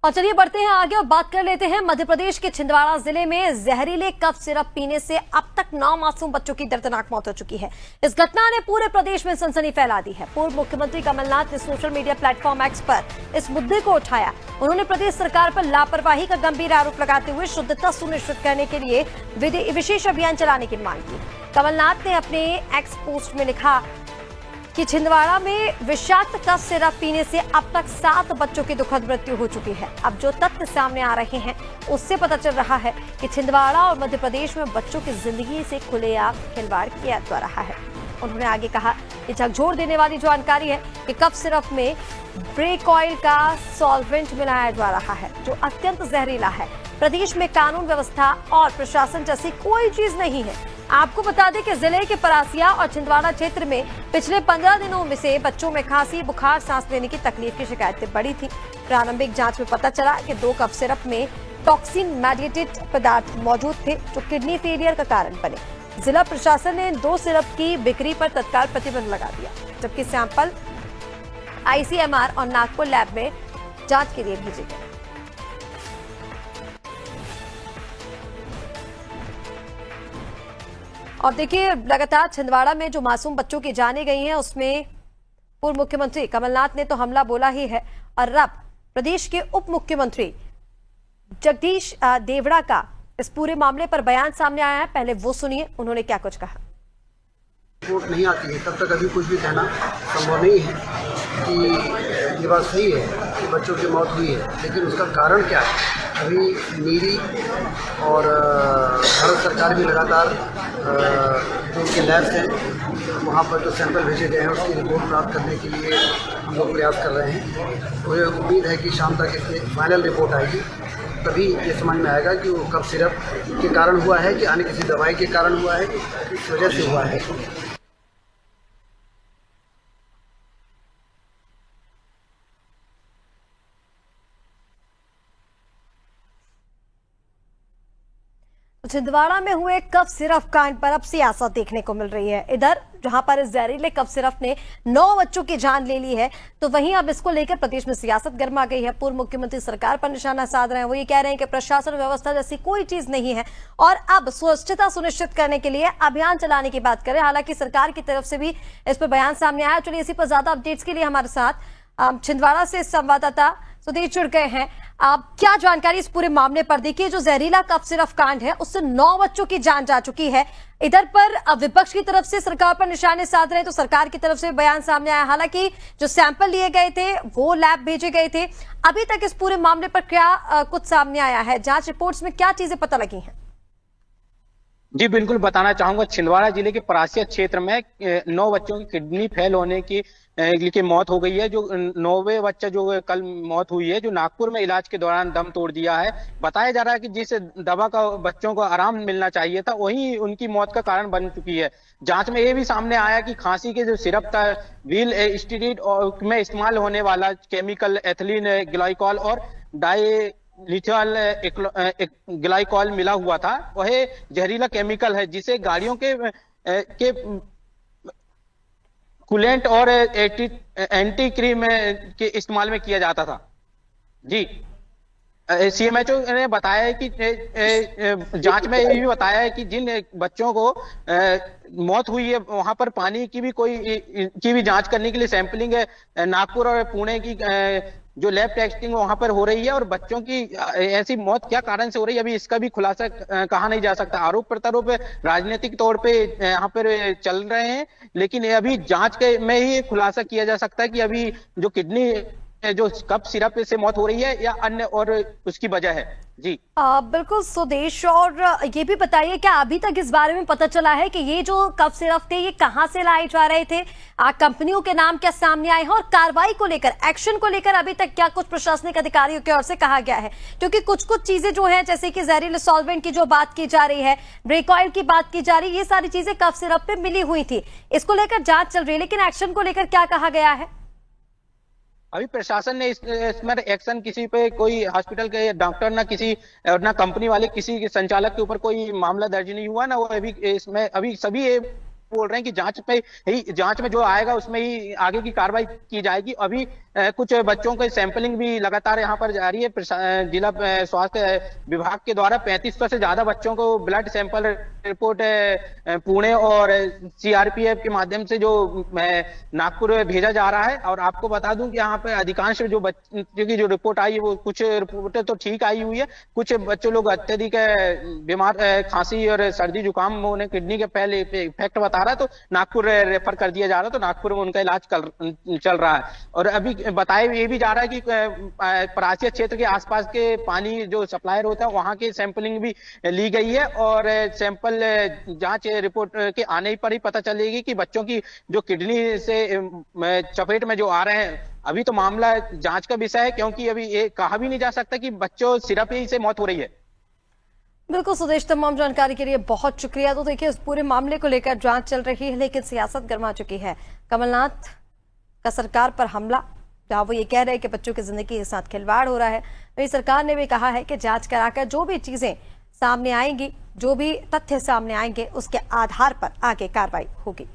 और चलिए बढ़ते हैं आगे और बात कर लेते हैं मध्य प्रदेश के छिंदवाड़ा जिले में जहरीले कफ सिरप पीने से अब तक 9 मासूम बच्चों की दर्दनाक मौत हो चुकी है। इस घटना ने पूरे प्रदेश में सनसनी फैला दी है। पूर्व मुख्यमंत्री कमलनाथ ने सोशल मीडिया प्लेटफॉर्म एक्स पर इस मुद्दे को उठाया। उन्होंने प्रदेश सरकार पर लापरवाही का गंभीर आरोप लगाते हुए शुद्धता सुनिश्चित करने के लिए विशेष अभियान चलाने की मांग की। कमलनाथ ने अपने एक्स पोस्ट में लिखा कि छिंदवाड़ा में विषाक्त कफ सिरप पीने से अब तक 7 बच्चों की दुखद मृत्यु हो चुकी है। अब जो तथ्य सामने आ रहे हैं उससे पता चल रहा है कि छिंदवाड़ा और मध्य प्रदेश में बच्चों की जिंदगी से खुलेआम खिलवाड़ किया जा रहा है। उन्होंने आगे कहा कि झकझोर देने वाली जानकारी है कि कफ सिरप में ब्रेक ऑयल का सॉल्वेंट मिलाया जा रहा है जो अत्यंत जहरीला है। प्रदेश में कानून व्यवस्था और प्रशासन जैसी कोई चीज नहीं है। आपको बता दें कि जिले के परासिया और छिंदवाड़ा क्षेत्र में पिछले 15 दिनों में से बच्चों में खांसी, बुखार, सांस लेने की तकलीफ की शिकायतें बढ़ी थी। प्रारंभिक जांच में पता चला कि 2 कफ सिरप में टॉक्सिन मेडिएटेड पदार्थ मौजूद थे जो किडनी फेलियर का कारण बने। जिला प्रशासन ने 2 सिरप की बिक्री पर तत्काल प्रतिबंध लगा दिया, जबकि सैंपल ICMR और नागपुर लैब में जांच के लिए भेजे गए। और देखिए, लगातार छिंदवाड़ा में जो मासूम बच्चों की जानें गई हैं उसमें पूर्व मुख्यमंत्री कमलनाथ ने तो हमला बोला ही है और अब प्रदेश के उप मुख्यमंत्री जगदीश देवड़ा का इस पूरे मामले पर बयान सामने आया है। पहले वो सुनिए, उन्होंने क्या कुछ कहा। रिपोर्ट नहीं आती है तब तक अभी कुछ भी कहना संभव नहीं है कि ये बात सही है कि बच्चों की मौत हुई है, लेकिन उसका कारण क्या है अभी नीरी और भारत सरकार भी लगातार जो उनके लैब्स हैं वहाँ पर जो सैंपल भेजे गए हैं उसकी रिपोर्ट प्राप्त करने के लिए हम लोग प्रयास कर रहे हैं। मुझे उम्मीद है कि शाम तक इसकी फाइनल रिपोर्ट आएगी, तभी ये समझ में आएगा कि वो कफ सिरप के कारण हुआ है कि अन्य किसी दवाई के कारण हुआ है कि किस वजह से हुआ है। छिंदवाड़ा में हुए कफ सिरप कांड पर अब सियासत देखने को मिल रही है। इधर जहां पर इस जहरीले कफ सिरप ने 9 बच्चों की जान ले ली है, तो वहीं अब इसको लेकर प्रदेश में सियासत गर्मा गई है। पूर्व मुख्यमंत्री सरकार पर निशाना साध रहे हैं। वो ये कह रहे हैं कि प्रशासन व्यवस्था जैसी कोई चीज नहीं है और अब स्वच्छता सुनिश्चित करने के लिए अभियान चलाने की बात करें। हालांकि सरकार की तरफ से भी इस पर बयान सामने आया। चलिए इसी पर ज्यादा अपडेट्स के लिए हमारे साथ छिंदवाड़ा से संवाददाता सुदेश जुड़ गए हैं। आप क्या जानकारी इस पूरे मामले पर? देखिए, जो जहरीला कफ सिरप कांड है उससे 9 बच्चों की जान जा चुकी है। इधर पर विपक्ष की तरफ से सरकार पर निशाने साध रहे, तो सरकार की तरफ से बयान सामने आया। हालांकि जो सैंपल लिए गए थे वो लैब भेजे गए थे। अभी तक इस पूरे मामले पर क्या कुछ सामने आया है? जांच रिपोर्ट्स में क्या चीजें पता लगी हैं? जी बिल्कुल बताना चाहूंगा। छिंदवाड़ा जिले के परासिया क्षेत्र में 9 बच्चों की किडनी फेल होने की मौत हो गई है। जो 9वें बच्चा जो कल मौत हुई है, जो नागपुर में इलाज के दौरान दम तोड़ दिया है। बताया जा रहा है कि जिस दवा का बच्चों को आराम मिलना चाहिए था वही उनकी मौत का कारण बन चुकी है। जांच में ये भी सामने आया कि खांसी के जो सिरप था व्हील स्टीरिड में इस्तेमाल होने वाला केमिकल एथिलीन ग्लाइकॉल और लिथियल ग्लाइकॉल मिला हुआ था। वह जहरीला केमिकल है जिसे गाड़ियों के कूलेंट और एंटी क्रीम के इस्तेमाल में किया जाता था। जी CMHO ने बताया है कि जांच में ये भी बताया है कि जिन बच्चों को मौत हुई है वहां पर पानी की भी जांच करने के लिए सैंपलिंग नागपुर और पुणे की जो लैब टेस्टिंग वहां पर हो रही है। और बच्चों की ऐसी मौत क्या कारण से हो रही है अभी इसका भी खुलासा कहा नहीं जा सकता। आरोप प्रत्यारोप राजनीतिक तौर पे यहाँ पर चल रहे हैं, लेकिन अभी जांच के में ही खुलासा किया जा सकता है कि अभी जो किडनी जो कफ सिरप से मौत हो रही है या अन्य और उसकी वजह है। जी बिल्कुल सुदेश, और ये भी बताइए क्या अभी तक इस बारे में पता चला है कि ये जो कफ सिरप थे ये कहां से लाए जा रहे थे? कंपनियों के नाम क्या सामने आए हैं? और कार्रवाई को लेकर, एक्शन को लेकर अभी तक क्या कुछ प्रशासनिक अधिकारियों की ओर से कहा गया है? क्योंकि कुछ चीजें जो है जैसे कि जहरीले सॉल्वेंट की जो बात की जा रही है, ब्रेक ऑयल की बात की जा रही है, ये सारी चीजें कफ सिरप पे मिली हुई थी। इसको लेकर जांच चल रही है, लेकिन एक्शन को लेकर क्या कहा गया है? अभी प्रशासन ने इसमें एक्शन किसी पे, कोई हॉस्पिटल के डॉक्टर ना कंपनी वाले किसी संचालक के ऊपर कोई मामला दर्ज नहीं हुआ ना। वो अभी इसमें अभी सभी ये बोल रहे हैं कि जांच में जो आएगा उसमें ही आगे की कार्रवाई की जाएगी। अभी कुछ बच्चों के सैंपलिंग भी लगातार यहाँ पर जारी है। जिला स्वास्थ्य विभाग के द्वारा 3500 से ज्यादा बच्चों को ब्लड सैंपल रिपोर्ट पुणे और सीआरपीएफ के माध्यम से जो नागपुर भेजा जा रहा है। और आपको बता दूं कि यहाँ पे अधिकांश जो बच्चों की जो रिपोर्ट आई है वो कुछ रिपोर्टें तो ठीक आई हुई है, कुछ बच्चों लोग अत्यधिक बीमार, खांसी और सर्दी जुकाम होने, किडनी के पहले इफेक्ट बता रहा है, तो नागपुर रेफर कर दिया जा रहा है। तो नागपुर में उनका इलाज चल रहा है। और अभी बताया ये भी जा रहा है कि परासिया क्षेत्र के आसपास के पानी जो सप्लायर होता है वहां की सैंपलिंग भी ली गई है और सैंपल जांच रिपोर्ट के आने पर ही पता चलेगी कि बच्चों की जो किडनी से चपेट में जो आ रहे हैं। अभी तो मामला जांच का विषय है, क्योंकि अभी ये कहा भी नहीं जा सकता कि बच्चों सिर्फ ही से मौत हो रही है। बिल्कुल सुदेश, तमाम जानकारी के लिए बहुत शुक्रिया। तो देखिए, इस पूरे मामले को लेकर जांच चल रही है, लेकिन सियासत गर्मा चुकी है। कमलनाथ का सरकार पर हमला, जहां वो ये कह रहे हैं कि बच्चों की जिंदगी के साथ खिलवाड़ हो रहा है। वही सरकार ने भी कहा है कि जांच कराकर जो भी चीजें सामने आएंगी, जो भी तथ्य सामने आएंगे, उसके आधार पर आगे कार्रवाई होगी।